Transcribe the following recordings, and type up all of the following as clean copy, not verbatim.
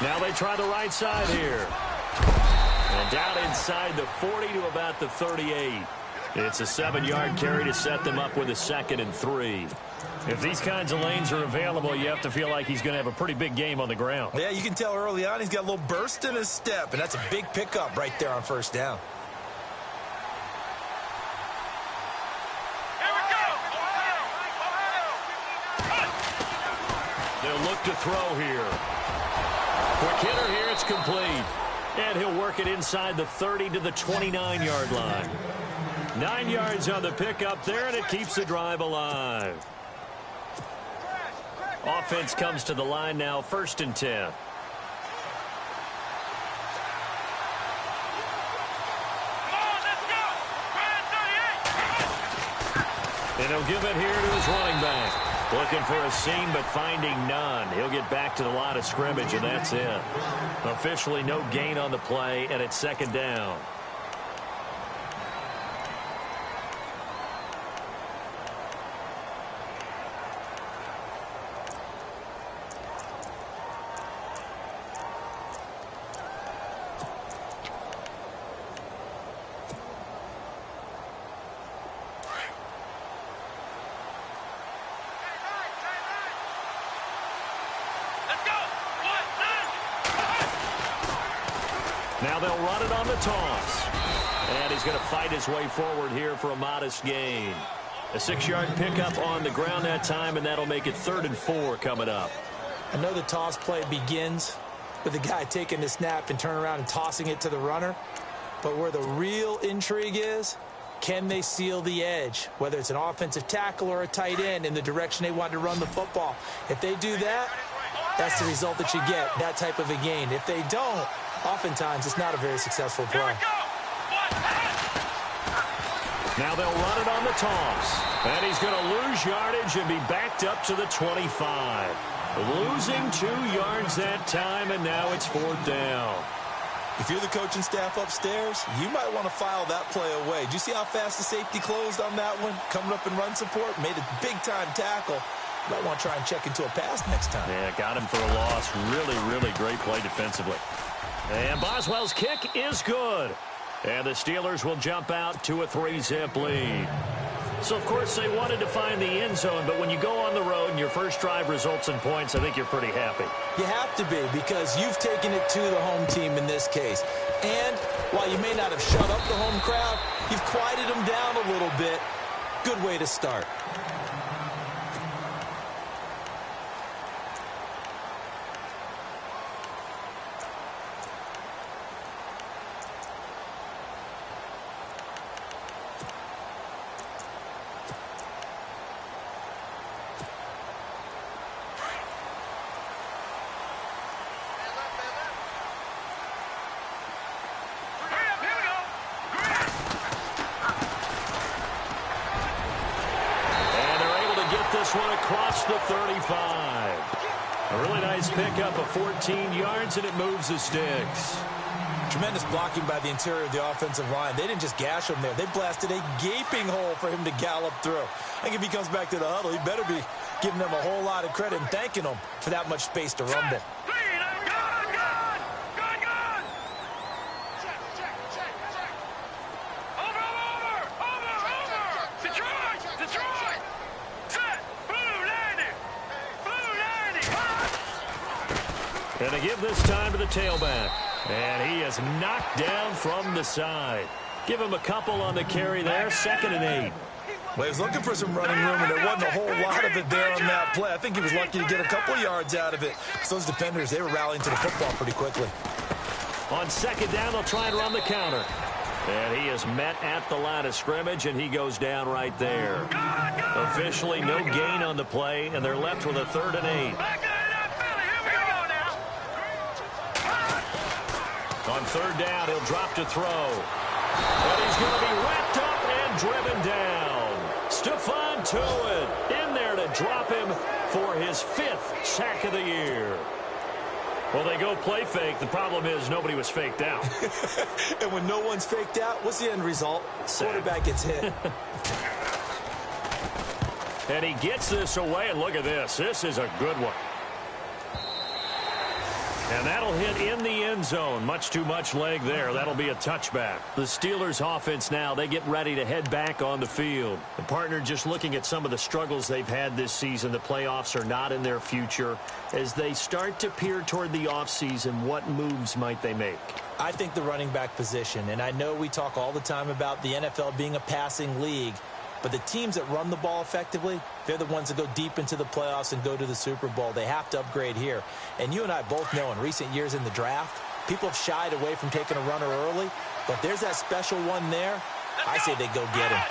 Now they try the right side here. And down inside the 40 to about the 38. It's a 7-yard carry to set them up with a 2nd and 3. If these kinds of lanes are available, you have to feel like he's going to have a pretty big game on the ground. Yeah, you can tell early on he's got a little burst in his step, and that's a big pickup right there on first down. They'll look to throw here. Quick hitter here, it's complete. And he'll work it inside the 30 to the 29-yard line. 9 yards on the pickup there, and it keeps the drive alive. Offense comes to the line now, 1st and 10. And he'll give it here to his running back. Looking for a seam, but finding none. He'll get back to the line of scrimmage, and that's it. Officially no gain on the play, and it's 2nd down. Now they'll run it on the toss. And he's going to fight his way forward here for a modest gain. A 6-yard pickup on the ground that time, and that'll make it 3rd and 4 coming up. I know the toss play begins with the guy taking the snap and turning around and tossing it to the runner. But where the real intrigue is, can they seal the edge, whether it's an offensive tackle or a tight end, in the direction they want to run the football? If they do that, that's the result that you get, that type of a gain. If they don't, oftentimes it's not a very successful play. Now they'll run it on the toss. And he's going to lose yardage and be backed up to the 25. Losing 2 yards that time, and now it's 4th down. If you're the coaching staff upstairs, you might want to file that play away. Did you see how fast the safety closed on that one? Coming up in run support, made a big-time tackle. You might want to try and check into a pass next time. Yeah, got him for a loss. Really, really great play defensively. And Boswell's kick is good. And the Steelers will jump out to a 3-zip lead. So, of course, they wanted to find the end zone, but when you go on the road and your first drive results in points, I think you're pretty happy. You have to be, because you've taken it to the home team in this case. And while you may not have shut up the home crowd, you've quieted them down a little bit. Good way to start. One across the 35. A really nice pickup of 14 yards, and it moves the sticks. Tremendous blocking by the interior of the offensive line. They didn't just gash him there. They blasted a gaping hole for him to gallop through. I think if he comes back to the huddle, he better be giving them a whole lot of credit and thanking them for that much space to rumble. And they give this time to the tailback. And he is knocked down from the side. Give him a couple on the carry there. 2nd and 8. Well, he was looking for some running room, and there wasn't a whole lot of it there on that play. I think he was lucky to get a couple yards out of it. So those defenders, they were rallying to the football pretty quickly. On 2nd down, they'll try and run the counter. And he is met at the line of scrimmage, and he goes down right there. Officially no gain on the play, and they're left with a 3rd and 8. On 3rd down, he'll drop to throw. And he's going to be wrapped up and driven down. Stephon Tuitt in there to drop him for his 5th sack of the year. Well, they go play fake. The problem is nobody was faked out. And when no one's faked out, what's the end result? Quarterback gets hit. And he gets this away, and look at this. This is a good one. And that'll hit in the end zone. Much too much leg there. That'll be a touchback. The Steelers offense now, they get ready to head back on the field. The partner just looking at some of the struggles they've had this season. The playoffs are not in their future. As they start to peer toward the offseason, what moves might they make? I think the running back position, and I know we talk all the time about the NFL being a passing league, but the teams that run the ball effectively, they're the ones that go deep into the playoffs and go to the Super Bowl. They have to upgrade here. And you and I both know in recent years in the draft, people have shied away from taking a runner early. But if there's that special one there, I say they go get him.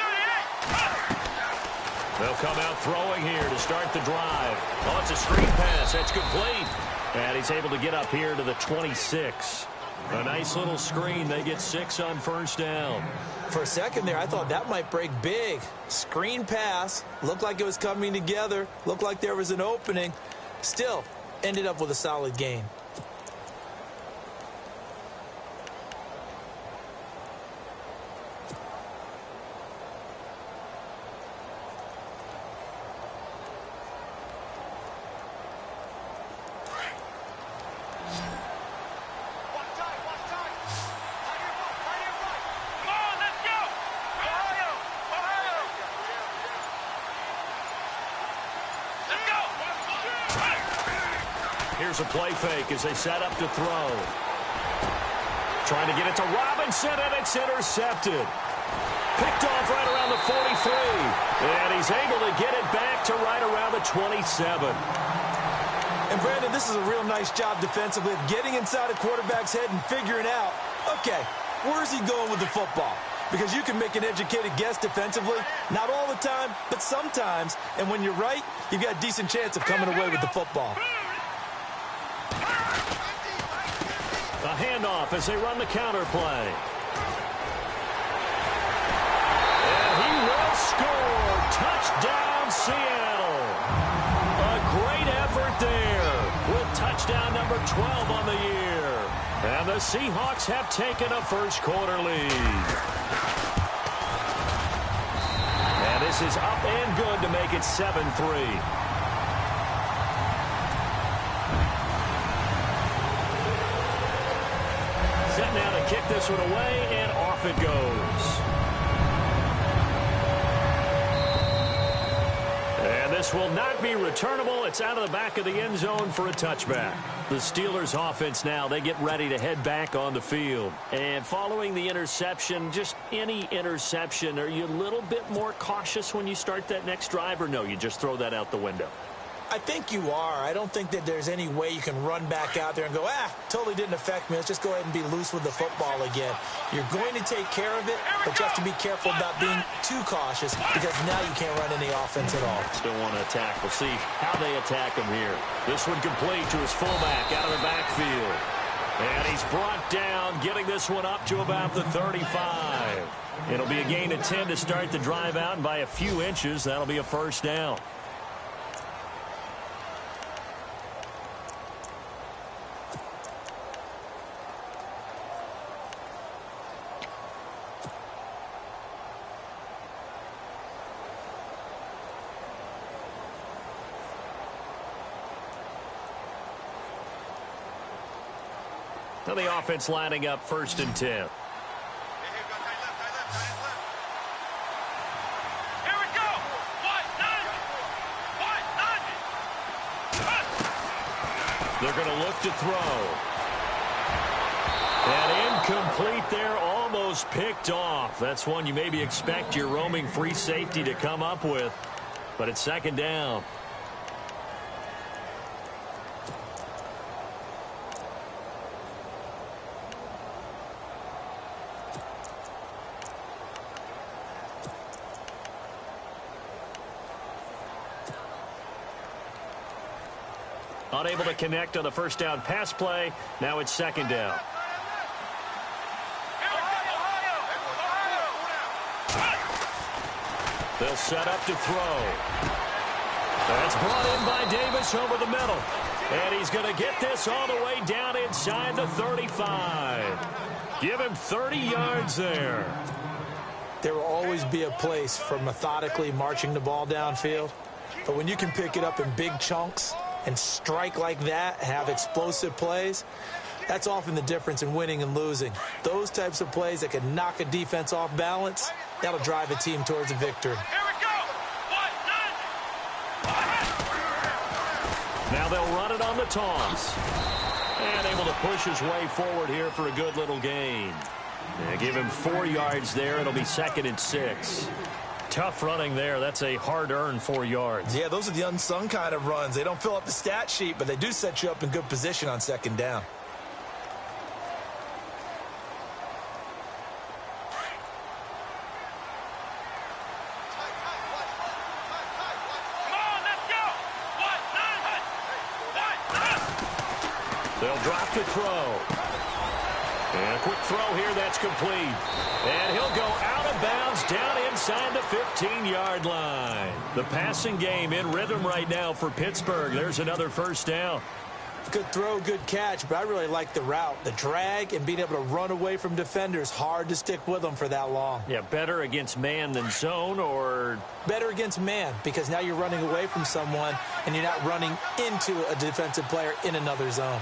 They'll come out throwing here to start the drive. Oh, it's a screen pass. That's complete. And he's able to get up here to the 26. A nice little screen. They get 6 on first down. For a second there, I thought that might break big. Screen pass. Looked like it was coming together. Looked like there was an opening. Still, ended up with a solid gain. Here's a play fake as they set up to throw. Trying to get it to Robinson, and it's intercepted. Picked off right around the 43. And he's able to get it back to right around the 27. And, Brandon, this is a real nice job defensively of getting inside a quarterback's head and figuring out, okay, where's he going with the football? Because you can make an educated guess defensively, not all the time, but sometimes. And when you're right, you've got a decent chance of coming away with the football. A handoff as they run the counter play. And he will score. Touchdown, Seattle. A great effort there with touchdown number 12 on the year. And the Seahawks have taken a first quarter lead. And this is up and good to make it 7-3. Set now to kick this one away, and off it goes. And this will not be returnable. It's out of the back of the end zone for a touchback. The Steelers offense now, they get ready to head back on the field. And following the interception, just any interception, are you a little bit more cautious when you start that next drive, or no, you just throw that out the window? I think you are. I don't think that there's any way you can run back out there and go, totally didn't affect me. Let's just go ahead and be loose with the football again. You're going to take care of it, but you have to be careful about being too cautious because now you can't run any offense at all. Still want to attack. We'll see how they attack him here. This one complete to his fullback out of the backfield. And he's brought down, getting this one up to about the 35. It'll be a gain of 10 to start the drive out, and by a few inches, that'll be a first down. Now the offense lining up 1st and 10. Here we go. They're going to look to throw. And incomplete there, almost picked off. That's one you maybe expect your roaming free safety to come up with. But it's 2nd down. Unable to connect on the first down pass play. Now it's 2nd down. They'll set up to throw. That's brought in by Davis over the middle. And he's going to get this all the way down inside the 35. Give him 30 yards there. There will always be a place for methodically marching the ball downfield. But when you can pick it up in big chunks, and strike like that, have explosive plays, that's often the difference in winning and losing. Those types of plays that can knock a defense off balance, that'll drive a team towards a victory. Now they'll run it on the toss. And able to push his way forward here for a good little gain. They give him 4 yards there. It'll be 2nd and 6. Tough running there. That's a hard-earned 4 yards. Yeah, those are the unsung kind of runs. They don't fill up the stat sheet, but they do set you up in good position on 2nd down. They'll drop to throw. And a quick throw here, that's complete. And he'll go out of bounds down inside the 15-yard line. The passing game in rhythm right now for Pittsburgh. There's another 1st down. Good throw, good catch, but I really like the route. The drag and being able to run away from defenders, hard to stick with them for that long. Yeah, better against man than zone, or? Better against man, because now you're running away from someone and you're not running into a defensive player in another zone.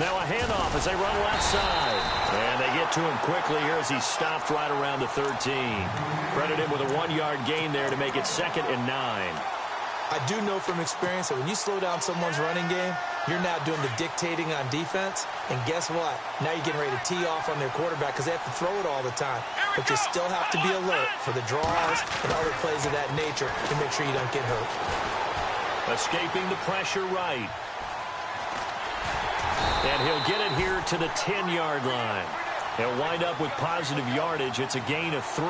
Now a handoff as they run left side. And they get to him quickly here as he stopped right around the 13. Credit him with a 1-yard gain there to make it 2nd and 9. I do know from experience that when you slow down someone's running game, you're now doing the dictating on defense. And guess what? Now you're getting ready to tee off on their quarterback because they have to throw it all the time. But you still have to be alert for the draws and other plays of that nature to make sure you don't get hurt. Escaping the pressure right. And he'll get it here to the 10-yard line. He'll wind up with positive yardage. It's a gain of 3,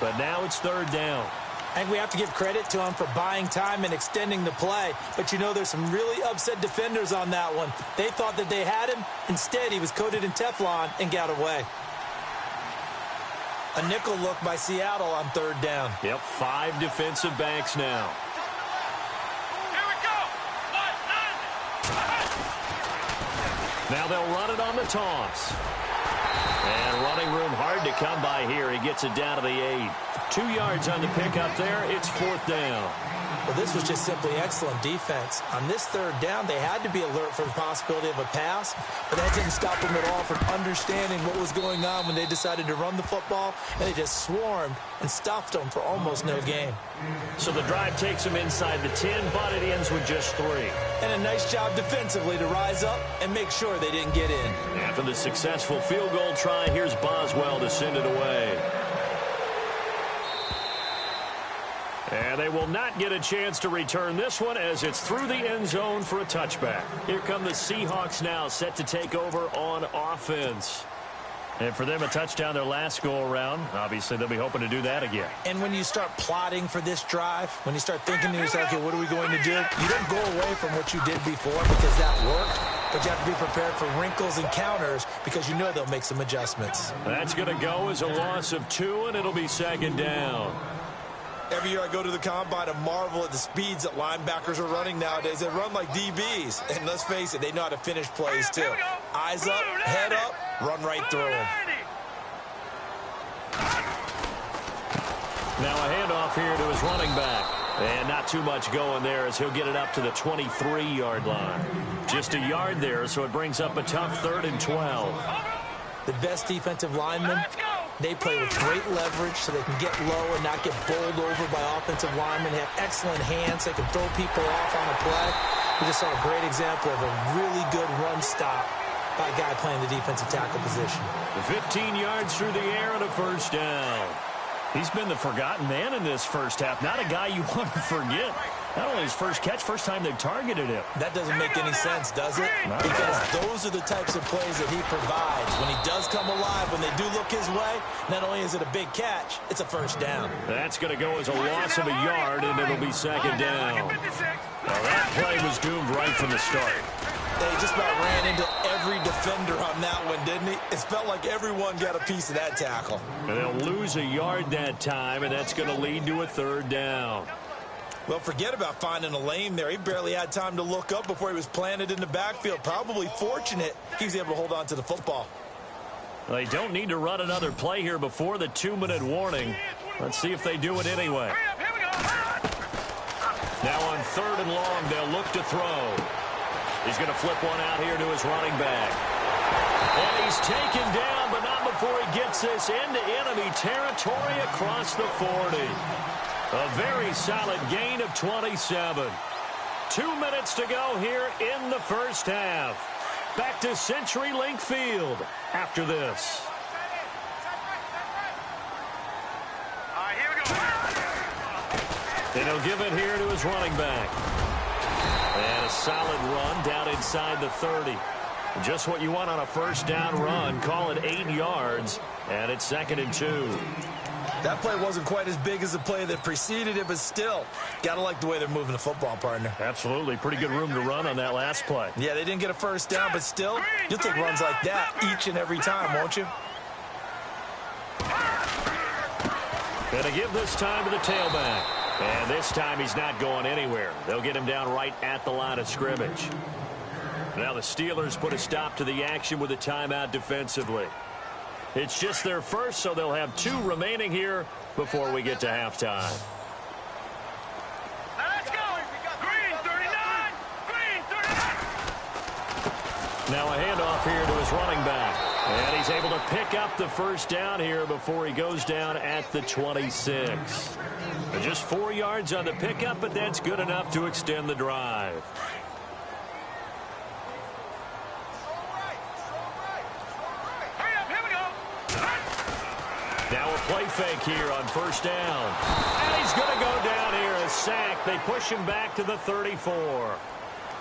but now it's 3rd down. I think we have to give credit to him for buying time and extending the play. But you know there's some really upset defenders on that one. They thought that they had him. Instead, he was coated in Teflon and got away. A nickel look by Seattle on 3rd down. Yep, 5 defensive backs now. Now they'll run it on the toss. And running room hard to come by here. He gets it down to the 8. 2 yards on the pickup there. It's 4th down. Well, this was just simply excellent defense. On this 3rd down, they had to be alert for the possibility of a pass, but that didn't stop them at all from understanding what was going on when they decided to run the football, and they just swarmed and stuffed them for almost no gain. So the drive takes them inside the 10, but it ends with just 3. And a nice job defensively to rise up and make sure they didn't get in. After the successful field goal try, here's Boswell to send it away. And they will not get a chance to return this one as it's through the end zone for a touchback. Here come the Seahawks now, set to take over on offense. And for them, a touchdown their last go-around. Obviously, they'll be hoping to do that again. And when you start plotting for this drive, when you start thinking to yourself, okay, what are we going to do? You don't go away from what you did before because that worked. But you have to be prepared for wrinkles and counters because you know they'll make some adjustments. That's going to go as a loss of 2, and it'll be 2nd down. Every year I go to the combine and marvel at the speeds that linebackers are running nowadays. They run like DBs. And let's face it, they know how to finish plays too. Eyes up, head up, run right through them. Now a handoff here to his running back. And not too much going there as he'll get it up to the 23-yard line. Just a yard there, so it brings up a tough 3rd and 12. The best defensive linemen, they play with great leverage so they can get low and not get bowled over by offensive linemen. They have excellent hands. They can throw people off on a play. We just saw a great example of a really good run stop by a guy playing the defensive tackle position. 15 yards through the air and a 1st down. He's been the forgotten man in this first half. Not a guy you want to forget. Not only his first catch, first time they've targeted him. That doesn't make any sense, does it? Because those are the types of plays that he provides. When he does come alive, when they do look his way, not only is it a big catch, it's a 1st down. That's going to go as a loss of a yard, and it'll be 2nd down. Well, that play was doomed right from the start. They just about ran into every defender on that one, didn't he? It felt like everyone got a piece of that tackle. And they'll lose a yard that time, and that's going to lead to a 3rd down. Well, forget about finding a lane there. He barely had time to look up before he was planted in the backfield. Probably fortunate he was able to hold on to the football. Well, they don't need to run another play here before the 2-minute warning. Let's see if they do it anyway. Now on 3rd and long, they'll look to throw. He's going to flip one out here to his running back. And he's taken down, but not before he gets this into enemy territory across the 40. A very solid gain of 27. 2 minutes to go here in the first half. Back to CenturyLink Field after this. Here we go. And he'll give it here to his running back. And a solid run down inside the 30. Just what you want on a first down run. Call it 8 yards, and it's 2nd and 2. That play wasn't quite as big as the play that preceded it, but still, got to like the way they're moving the football, partner. Absolutely. Pretty good room to run on that last play. Yeah, they didn't get a first down, but still, you'll take runs like that each and every time, won't you? Gonna give this time to the tailback. And this time he's not going anywhere. They'll get him down right at the line of scrimmage. Now the Steelers put a stop to the action with a timeout defensively. It's just their first, so they'll have 2 remaining here before we get to halftime. Let's go. Green 39. Green 39. Now a handoff here to his running back. And he's able to pick up the first down here before he goes down at the 26. Just 4 yards on the pickup, but that's good enough to extend the drive. Now a play fake here on first down. And he's going to go down here, a sack. They push him back to the 34.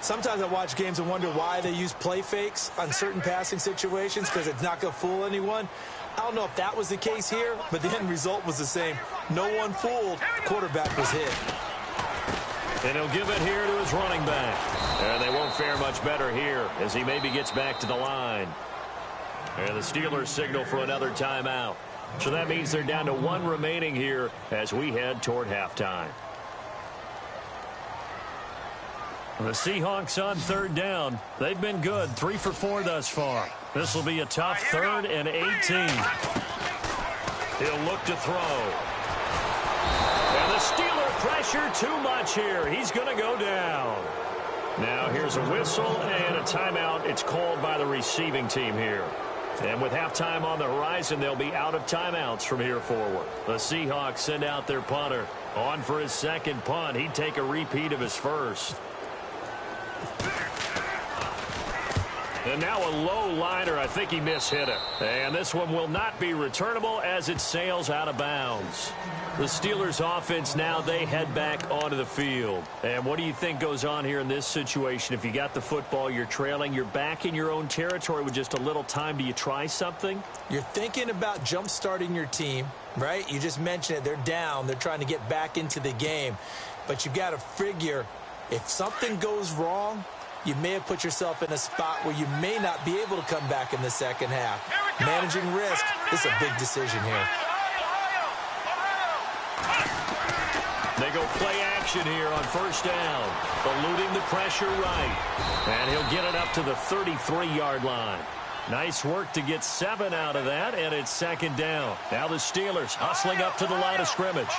Sometimes I watch games and wonder why they use play fakes on certain passing situations, because it's not going to fool anyone. I don't know if that was the case here, but the end result was the same. No one fooled. The quarterback was hit. And he'll give it here to his running back. And they won't fare much better here as he maybe gets back to the line. And the Steelers signal for another timeout. So that means they're down to 1 remaining here as we head toward halftime. The Seahawks on 3rd down. They've been good, 3 for 4 thus far. This will be a tough 3rd and 18. He'll look to throw. And the Steeler pressure too much here. He's going to go down. Now here's a whistle and a timeout. It's called by the receiving team here. And with halftime on the horizon, they'll be out of timeouts from here forward. The Seahawks send out their punter. On for his second punt. He'd take a repeat of his first. And now a low liner. I think he mishit it. And this one will not be returnable as it sails out of bounds. The Steelers offense now, they head back onto the field. And what do you think goes on here in this situation? If you got the football, you're trailing, you're back in your own territory with just a little time. Do you try something? You're thinking about jump-starting your team, right? You just mentioned it. They're down. They're trying to get back into the game. But you got to figure, if something goes wrong, you may have put yourself in a spot where you may not be able to come back in the second half. Managing risk is a big decision here. They go play action here on first down. Eluding the pressure right. And he'll get it up to the 33-yard line. Nice work to get 7 out of that, and it's 2nd down. Now the Steelers hustling up to the line of scrimmage.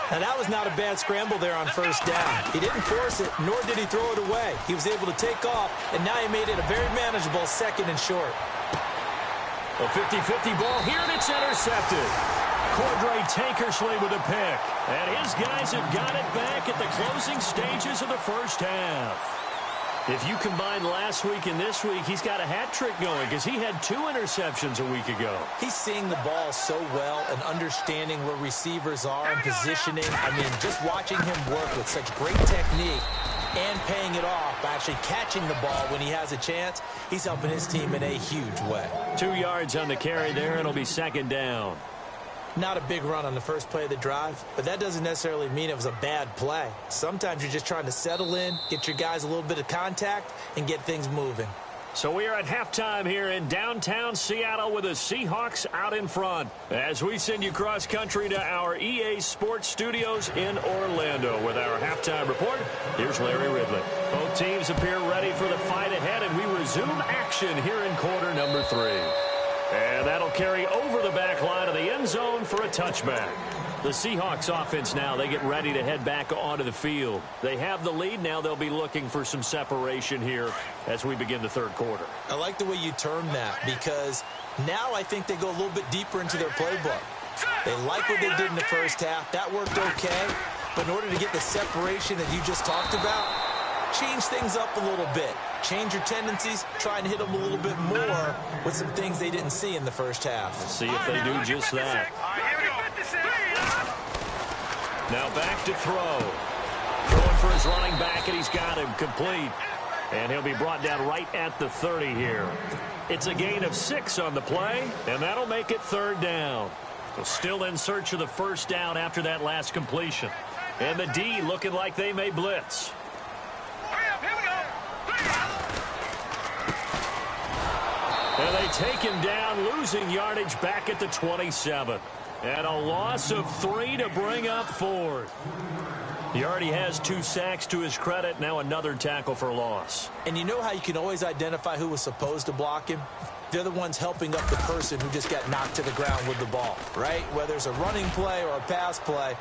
Now, that was not a bad scramble there on first down. He didn't force it, nor did he throw it away. He was able to take off, and now he made it a very manageable 2nd and short. A 50-50 ball here, and it's intercepted. Cordray Tankersley with a pick. And his guys have got it back at the closing stages of the first half. If you combine last week and this week, he's got a hat trick going because he had 2 interceptions a week ago. He's seeing the ball so well and understanding where receivers are and positioning. I mean, just watching him work with such great technique and paying it off by actually catching the ball when he has a chance, he's helping his team in a huge way. 2 yards on the carry there, and it'll be 2nd down. Not a big run on the first play of the drive, but that doesn't necessarily mean it was a bad play. Sometimes you're just trying to settle in, get your guys a little bit of contact, and get things moving. So we are at halftime here in downtown Seattle with the Seahawks out in front. As we send you cross-country to our EA Sports Studios in Orlando with our halftime report, here's Larry Ridley. Both teams appear ready for the fight ahead, and we resume action here in quarter number 3. And that'll carry over the back line of the end zone for a touchback. The Seahawks offense now, they get ready to head back onto the field. They have the lead. Now they'll be looking for some separation here as we begin the third quarter. I like the way you term that because now I think they go a little bit deeper into their playbook. They like what they did in the first half. That worked okay. But in order to get the separation that you just talked about, change things up a little bit. Change your tendencies. Try and hit them a little bit more with some things they didn't see in the first half. Let's see if they do just that. Now back to throw. Throwing for his running back, and he's got him complete. And he'll be brought down right at the 30 here. It's a gain of 6 on the play, and that'll make it third down. So still in search of the first down after that last completion. And the D looking like they may blitz. And they take him down, losing yardage back at the 27. And a loss of 3 to bring up 4th. He already has 2 sacks to his credit. Now another tackle for loss. And you know how you can always identify who was supposed to block him? They're the ones helping up the person who just got knocked to the ground with the ball, right? Whether it's a running play or a pass play,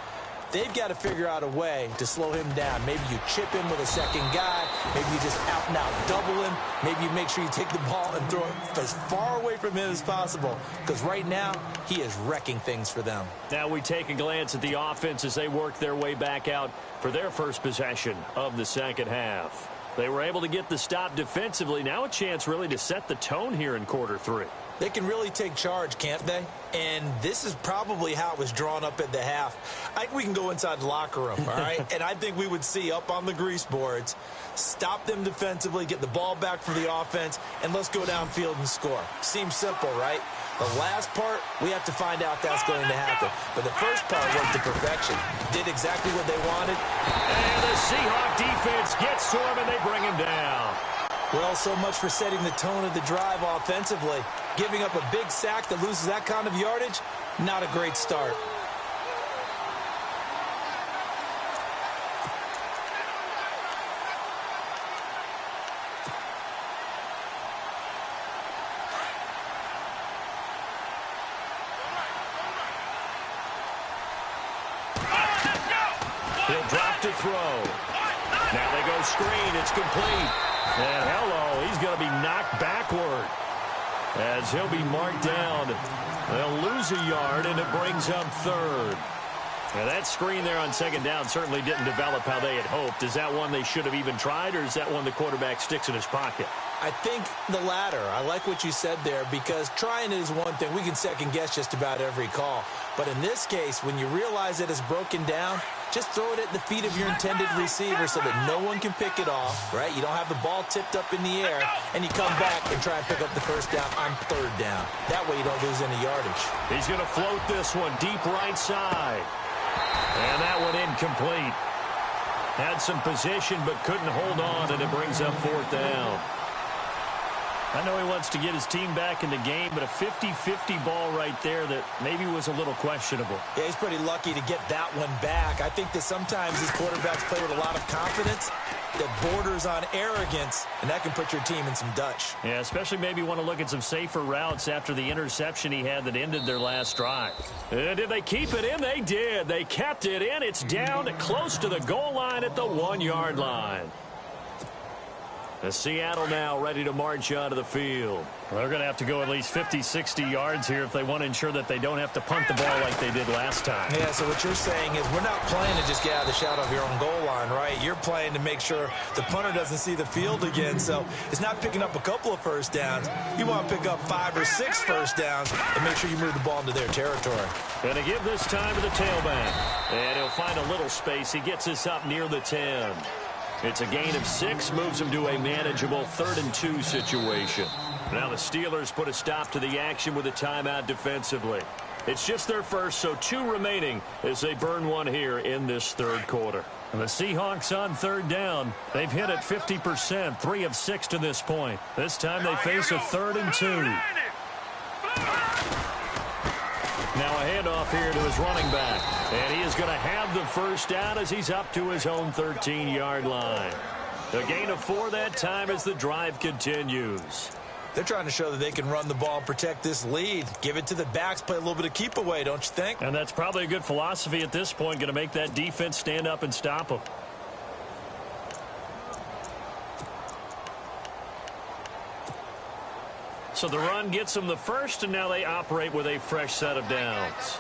they've got to figure out a way to slow him down. Maybe you chip him with a second guy. Maybe you just out-and-out double him. Maybe you make sure you take the ball and throw it as far away from him as possible. Because right now, he is wrecking things for them. Now we take a glance at the offense as they work their way back out for their first possession of the second half. They were able to get the stop defensively. Now a chance really to set the tone here in quarter 3. They can really take charge, can't they? And this is probably how it was drawn up at the half. I think we can go inside the locker room, all right? And I think we would see up on the grease boards, stop them defensively, get the ball back for the offense, and let's go downfield and score. Seems simple, right? The last part, we have to find out that's going to happen. But the first part worked to perfection. Did exactly what they wanted. And the Seahawk defense gets to him, and they bring him down. Well, so much for setting the tone of the drive offensively. Giving up a big sack that loses that kind of yardage, not a great start. He'll drop to throw. Now they go screen. It's complete. And hello, he's going to be knocked backward as he'll be marked down. They'll lose a yard, and it brings up third. Now that screen there on second down certainly didn't develop how they had hoped. Is that one they should have even tried, or is that one the quarterback sticks in his pocket? I think the latter. I like what you said there because trying is one thing. We can second guess just about every call. But in this case, when you realize that it's broken down, just throw it at the feet of your intended receiver so that no one can pick it off, right? You don't have the ball tipped up in the air, and you come back and try and pick up the first down on third down. That way you don't lose any yardage. He's going to float this one deep right side. And that one incomplete. Had some position but couldn't hold on, and it brings up fourth down. I know he wants to get his team back in the game, but a 50-50 ball right there that maybe was a little questionable. Yeah, he's pretty lucky to get that one back. I think that sometimes these quarterbacks play with a lot of confidence that borders on arrogance, and that can put your team in some Dutch. Yeah, especially maybe want to look at some safer routes after the interception he had that ended their last drive. Did they keep it in? They did. They kept it in. It's down close to the goal line at the 1-yard line. Seattle now ready to march onto the field. Well, they're going to have to go at least 50, 60 yards here if they want to ensure that they don't have to punt the ball like they did last time. Yeah, so what you're saying is we're not playing to just get out of the shadow of your own goal line, right? You're playing to make sure the punter doesn't see the field again. So it's not picking up a couple of first downs. You want to pick up 5 or 6 first downs and make sure you move the ball into their territory. Going to give this time to the tailback. And he'll find a little space. He gets us up near the 10. It's a gain of 6, moves him to a manageable 3rd and 2 situation. Now the Steelers put a stop to the action with a timeout defensively. It's just their first, so 2 remaining as they burn one here in this third quarter. The Seahawks on third down. They've hit it 50%, 3 of 6 to this point. This time they face a 3rd and 2. Now a handoff here to his running back. And he is going to have the first down as he's up to his own 13-yard line. A gain of 4 that time as the drive continues. They're trying to show that they can run the ball and protect this lead. Give it to the backs, play a little bit of keep away, don't you think? And that's probably a good philosophy at this point, going to make that defense stand up and stop them. So the run gets them the first, and now they operate with a fresh set of downs.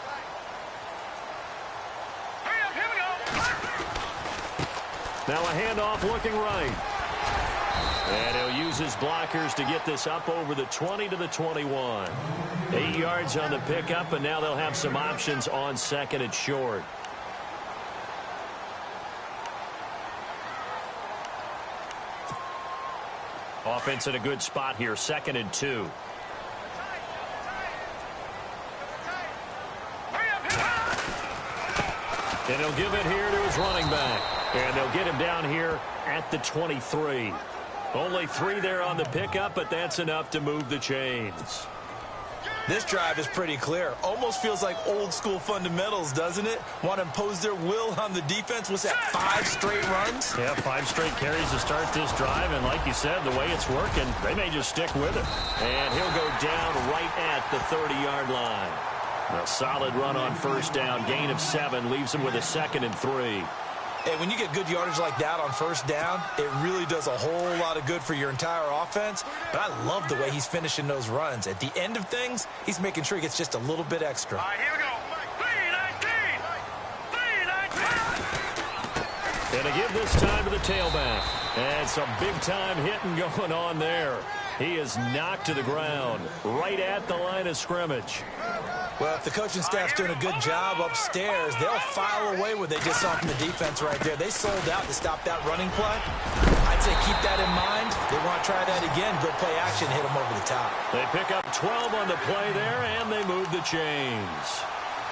Now a handoff looking right. And he'll use his blockers to get this up over the 20 to the 21. 8 yards on the pickup, and now they'll have some options on 2nd and short. Offense in a good spot here, 2nd and 2. And he'll give it here to his running back. And they'll get him down here at the 23. Only 3 there on the pickup, but that's enough to move the chains. This drive is pretty clear. Almost feels like old school fundamentals, doesn't it? Want to impose their will on the defense. What's that, 5 straight runs? Yeah, 5 straight carries to start this drive. And like you said, the way it's working, they may just stick with it. And he'll go down right at the 30-yard line. A solid run on first down. Gain of 7 leaves him with a 2nd and 3. Hey, when you get good yardage like that on first down, it really does a whole lot of good for your entire offense. But I love the way he's finishing those runs. At the end of things, he's making sure he gets just a little bit extra. All right, here we go. 3-19. 3-19. And to give this time to the tailback. And some big-time hitting going on there. He is knocked to the ground right at the line of scrimmage. Well, if the coaching staff's doing a good job upstairs, they'll file away what they just saw from the defense right there. They sold out to stop that running play. I'd say keep that in mind. They want to try that again. Go play action, hit them over the top. They pick up 12 on the play there, and they move the chains.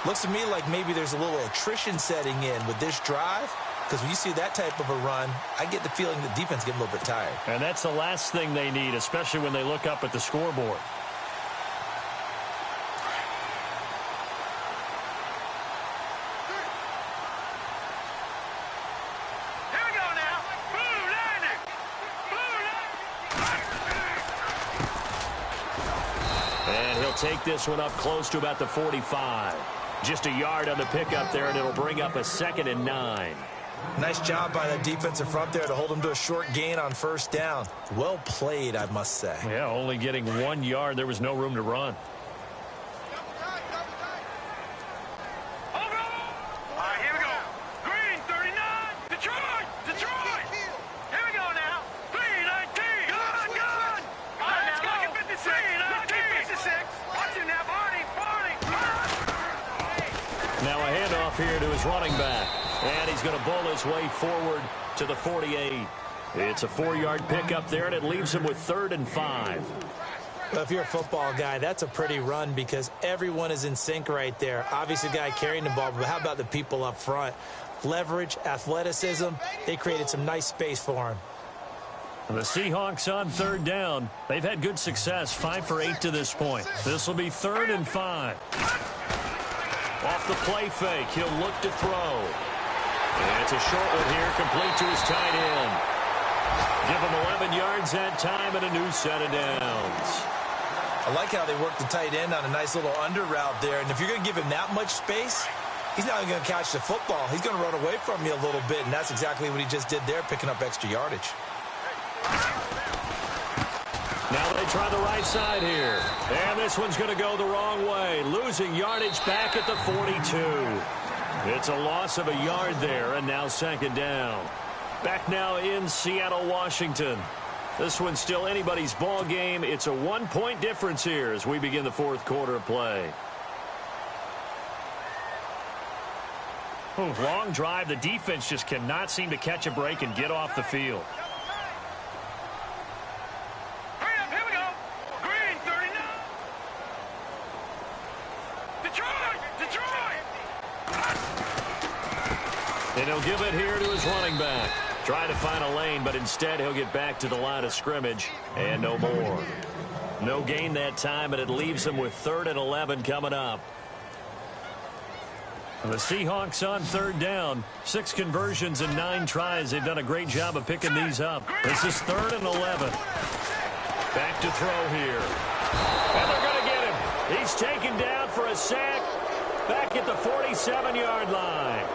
Looks to me like maybe there's a little attrition setting in with this drive. Because when you see that type of a run, I get the feeling the defense getting a little bit tired. And that's the last thing they need, especially when they look up at the scoreboard. Here we go now. Blue landing. Blue landing. And he'll take this one up close to about the 45. Just a yard on the pickup there, and it'll bring up a 2nd and 9. Nice job by that defensive front there to hold him to a short gain on first down. Well played, I must say. Yeah, only getting 1 yard. There was no room to run. All right, here we go. Green 39. Detroit. Detroit. Here we go now. 3-19. Good. All right, let's go. 56. 56. Watch it now, Barney. Now a handoff here to his running back. And he's going to bowl his way forward to the 48. It's a 4-yard pickup there, and it leaves him with 3rd and 5. Well, if you're a football guy, that's a pretty run because everyone is in sync right there. Obviously, the guy carrying the ball, but how about the people up front? Leverage, athleticism, they created some nice space for him. The Seahawks on 3rd down. They've had good success, 5 for 8 to this point. This will be 3rd and 5. Off the play fake, he'll look to throw. And it's a short one here, complete to his tight end. Give him 11 yards that time and a new set of downs. I like how they work the tight end on a nice little under route there. And if you're going to give him that much space, he's not even going to catch the football. He's going to run away from you a little bit, and that's exactly what he just did there, picking up extra yardage. Now they try the right side here. And this one's going to go the wrong way, losing yardage back at the 42. It's a loss of a yard there, and now 2nd down. Back now in Seattle, Washington. This one's still anybody's ball game. It's a 1-point difference here as we begin the 4th quarter of play. Long drive. The defense just cannot seem to catch a break and get off the field. And he'll give it here to his running back. Trying to find a lane, but instead he'll get back to the line of scrimmage and no more. No gain that time, and it leaves him with 3rd and 11 coming up. The Seahawks on 3rd down. 6 conversions and 9 tries. They've done a great job of picking these up. This is 3rd and 11. Back to throw here. And they're going to get him. He's taken down for a sack back at the 47-yard line.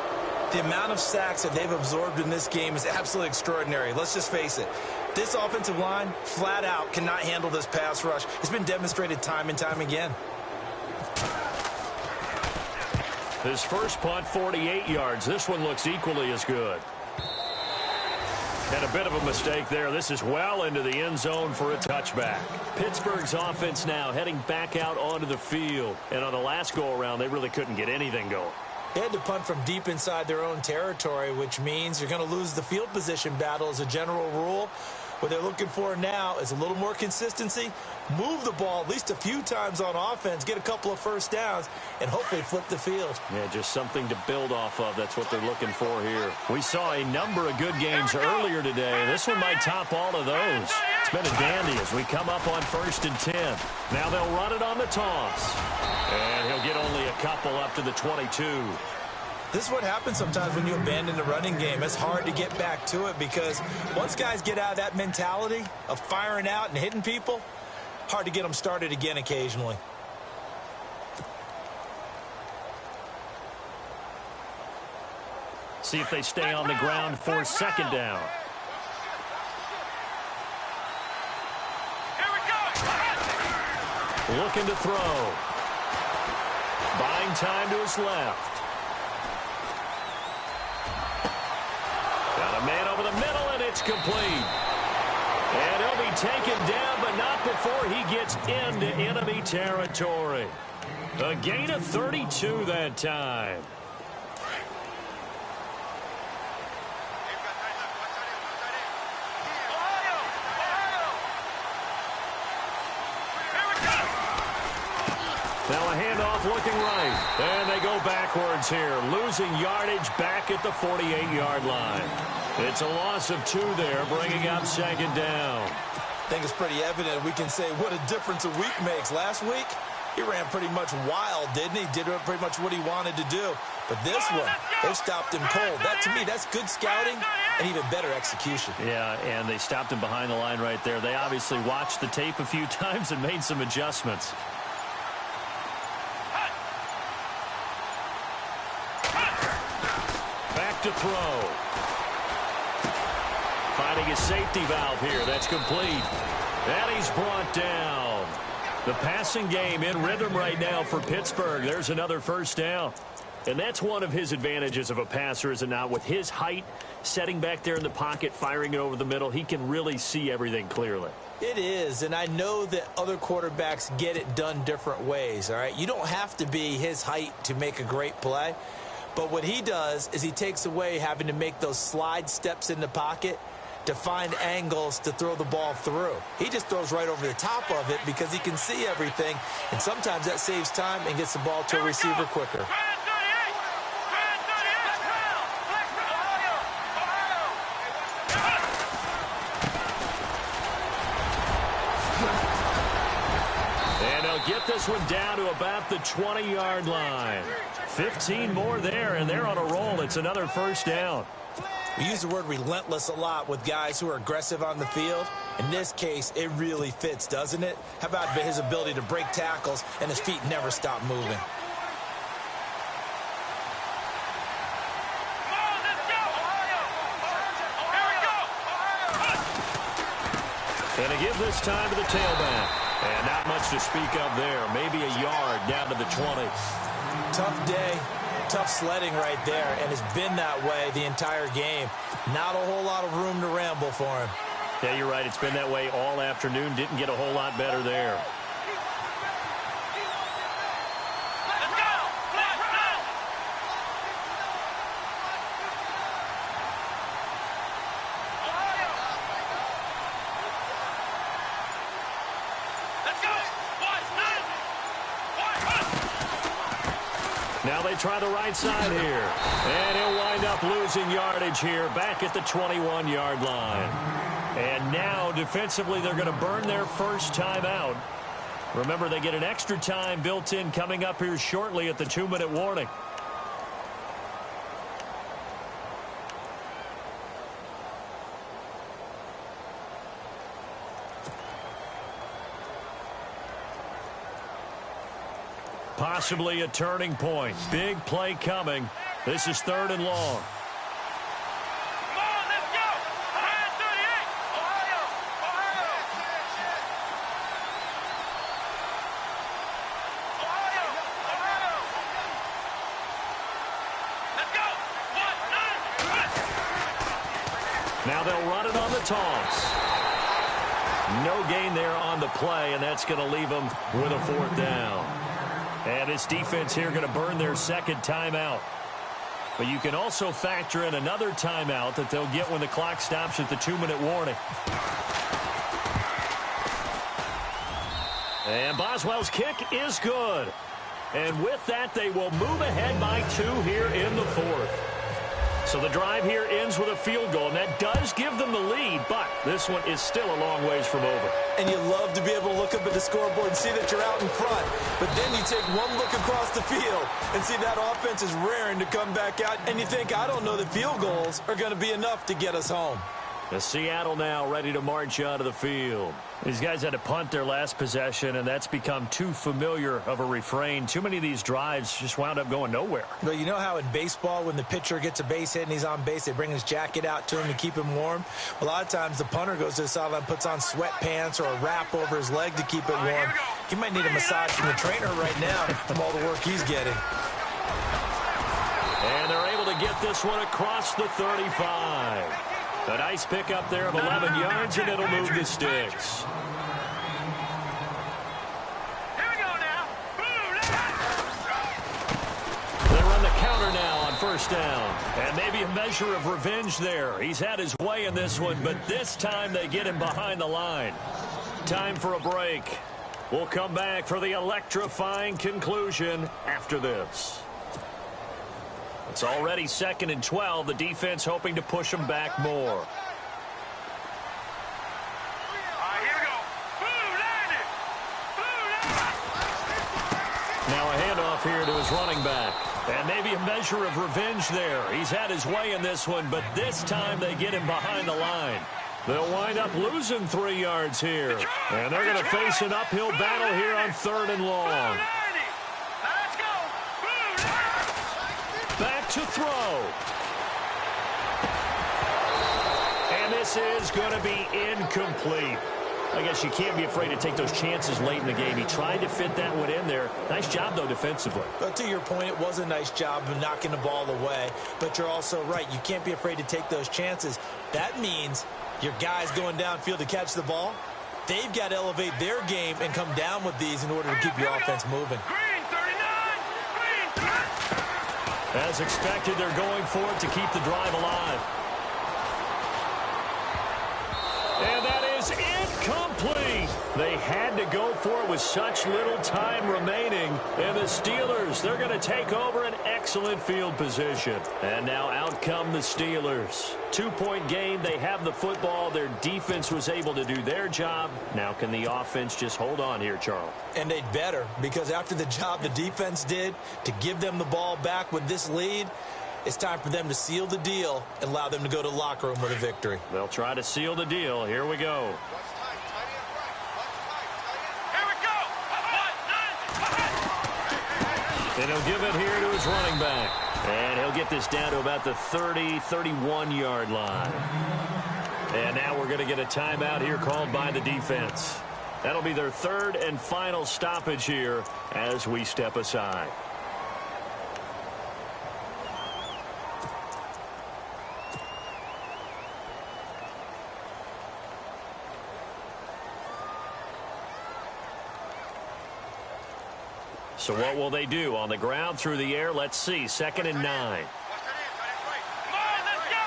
The amount of sacks that they've absorbed in this game is absolutely extraordinary. Let's just face it. This offensive line, flat out, cannot handle this pass rush. It's been demonstrated time and time again. His first punt, 48 yards. This one looks equally as good. And a bit of a mistake there. This is well into the end zone for a touchback. Pittsburgh's offense now heading back out onto the field. And on the last go-around, they really couldn't get anything going. They had to punt from deep inside their own territory, which means you're going to lose the field position battle as a general rule. What they're looking for now is a little more consistency, move the ball at least a few times on offense, get a couple of first downs, and hopefully flip the field. Yeah, just something to build off of. That's what they're looking for here. We saw a number of good games earlier today. This one might top all of those. It's been a dandy as we come up on 1st and 10. Now they'll run it on the toss. And he'll get only a couple up to the 22. This is what happens sometimes when you abandon the running game. It's hard to get back to it because once guys get out of that mentality of firing out and hitting people, hard to get them started again occasionally. See if they stay on the ground for 2nd down. Looking to throw. Buying time to his left. Got a man over the middle, and it's complete. And he'll be taken down, but not before he gets into enemy territory. A gain of 32 that time. Now a handoff looking right. And they go backwards here. Losing yardage back at the 48-yard line. It's a loss of 2 there, bringing up 2nd down. I think it's pretty evident. We can say what a difference a week makes. Last week, he ran pretty much wild, didn't he? Did pretty much what he wanted to do. But this one, they stopped him cold. That, to me, that's good scouting and even better execution. Yeah, and they stopped him behind the line right there. They obviously watched the tape a few times and made some adjustments. To throw. Finding a safety valve here. That's complete. And he's brought down. The passing game in rhythm right now for Pittsburgh. There's another 1st down. And that's one of his advantages of a passer, is it not? With his height, setting back there in the pocket, firing it over the middle, he can really see everything clearly. It is, and I know that other quarterbacks get it done different ways, all right? You don't have to be his height to make a great play. But what he does is he takes away having to make those slide steps in the pocket to find angles to throw the ball through. He just throws right over the top of it because he can see everything, and sometimes that saves time and gets the ball to a receiver quicker. And they'll get this one down to about the 20-yard line. 15 more there, and they're on a roll. It's another 1st down. We use the word relentless a lot with guys who are aggressive on the field. In this case, it really fits, doesn't it? How about his ability to break tackles and his feet never stop moving? And to give this time to the tailback. And not much to speak of there. Maybe a yard down to the 20. Tough day, tough sledding right there, and it's been that way the entire game. Not a whole lot of room to ramble for him. Yeah, you're right. It's been that way all afternoon. Didn't get a whole lot better there. Now Now they try the right side here. And he'll wind up losing yardage here back at the 21-yard line. And now defensively they're going to burn their first timeout. Remember, they get an extra time built in coming up here shortly at the 2-minute warning. Possibly a turning point. Big play coming. This is 3rd and long. Come on, let's go! 38! Ohio! Ohio! Ohio! Ohio! Let's go! 1, 9, Now they'll run it on the toss. No gain there on the play, and that's going to leave them with a 4th down. And this defense here going to burn their second timeout. But you can also factor in another timeout that they'll get when the clock stops at the 2-minute warning. And Boswell's kick is good. And with that, they will move ahead by 2 here in the 4th. So the drive here ends with a field goal, and that does give them the lead, but this one is still a long ways from over. And you love to be able to look up at the scoreboard and see that you're out in front. But then you take one look across the field and see that offense is raring to come back out. And you think, I don't know that field goals are going to be enough to get us home. The Seattle now ready to march out of the field. These guys had to punt their last possession, and that's become too familiar of a refrain. Too many of these drives just wound up going nowhere. But you know how in baseball, when the pitcher gets a base hit and he's on base, they bring his jacket out to him to keep him warm? A lot of times the punter goes to the sideline, puts on sweatpants or a wrap over his leg to keep it warm. He might need a massage from the trainer right now from all the work he's getting. And they're able to get this one across the 35. A nice pickup there of 11 yards, and it'll move the sticks. Here we go now. They run the counter now on 1st down. And maybe a measure of revenge there. He's had his way in this one, but this time they get him behind the line. Time for a break. We'll come back for the electrifying conclusion after this. It's already 2nd and 12. The defense hoping to push them back more. All right, here we go. Landed. Now a handoff here to his running back. And maybe a measure of revenge there. He's had his way in this one, but this time they get him behind the line. They'll wind up losing 3 yards here. And they're going to face an uphill battle here on 3rd and long. Let's go. Back to throw. And this is going to be incomplete. I guess you can't be afraid to take those chances late in the game. He tried to fit that one in there. Nice job, though, defensively. But to your point, it was a nice job of knocking the ball away. But you're also right. You can't be afraid to take those chances. That means your guys going downfield to catch the ball, they've got to elevate their game and come down with these in order to keep your offense moving. Green 39. Green. As expected, they're going for it to keep the drive alive. And that is incomplete. They had to go for it with such little time remaining. And the Steelers, they're going to take over an excellent field position. And now out come the Steelers. 2-point game. They have the football. Their defense was able to do their job. Now can the offense just hold on here, Charles? And they'd better, because after the job the defense did to give them the ball back with this lead, it's time for them to seal the deal and allow them to go to the locker room with a victory. They'll try to seal the deal. Here we go. Here we go. And he'll give it here to his running back. And he'll get this down to about the 30, 31-yard line. And now we're going to get a timeout here called by the defense. That'll be their 3rd and final stoppage here as we step aside. So what will they do? On the ground, through the air, let's see. 2nd and 9. Come on, let's go.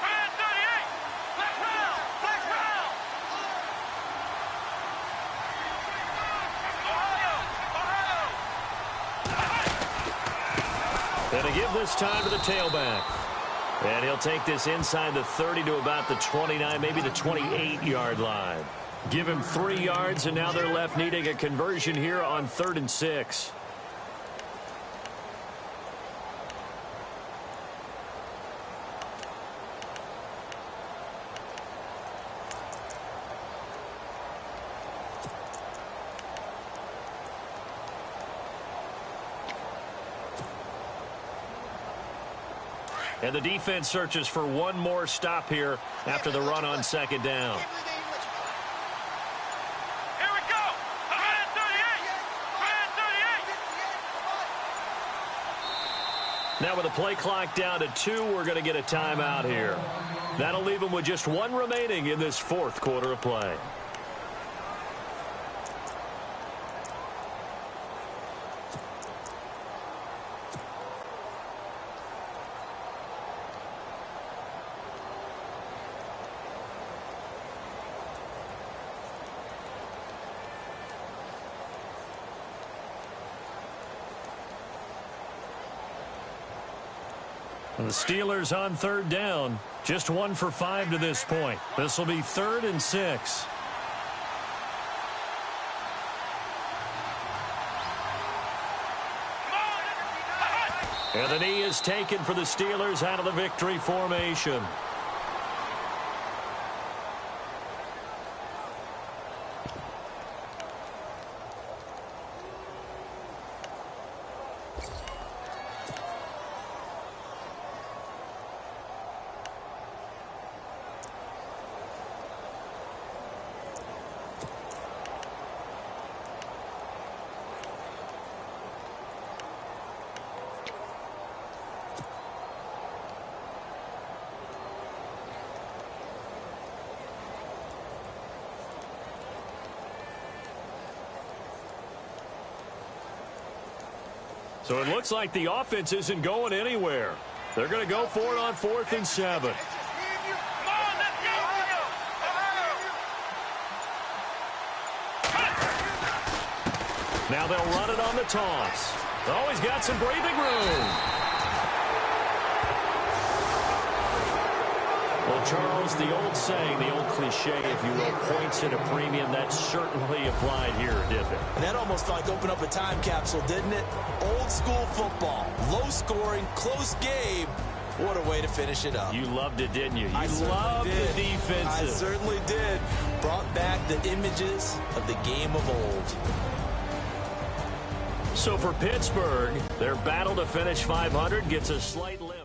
Green 38. Flex round. Flex round. Ohio. And to give this time to the tailback. And he'll take this inside the 30 to about the 29, maybe the 28-yard line. Give him 3 yards, and now they're left needing a conversion here on 3rd and 6. And the defense searches for one more stop here after the run on 2nd down. Here we go. 38. Now with the play clock down to 2, we're going to get a timeout here. That'll leave them with just 1 remaining in this 4th quarter of play. The Steelers on 3rd down. Just 1 for 5 to this point. This will be 3rd and 6. And the knee is taken for the Steelers out of the victory formation. So it looks like the offense isn't going anywhere. They're going to go for it on 4th and 7. Now they'll run it on the toss. Oh, he's got some breathing room. Well, Charles, the old saying, the old cliche, if you will, points at a premium, that certainly applied here, didn't it? And that almost like opened up a time capsule, didn't it? Old school football, low scoring, close game. What a way to finish it up. You loved it, didn't you? I loved the defense. I certainly did. Brought back the images of the game of old. So for Pittsburgh, their battle to finish 500 gets a slight lift.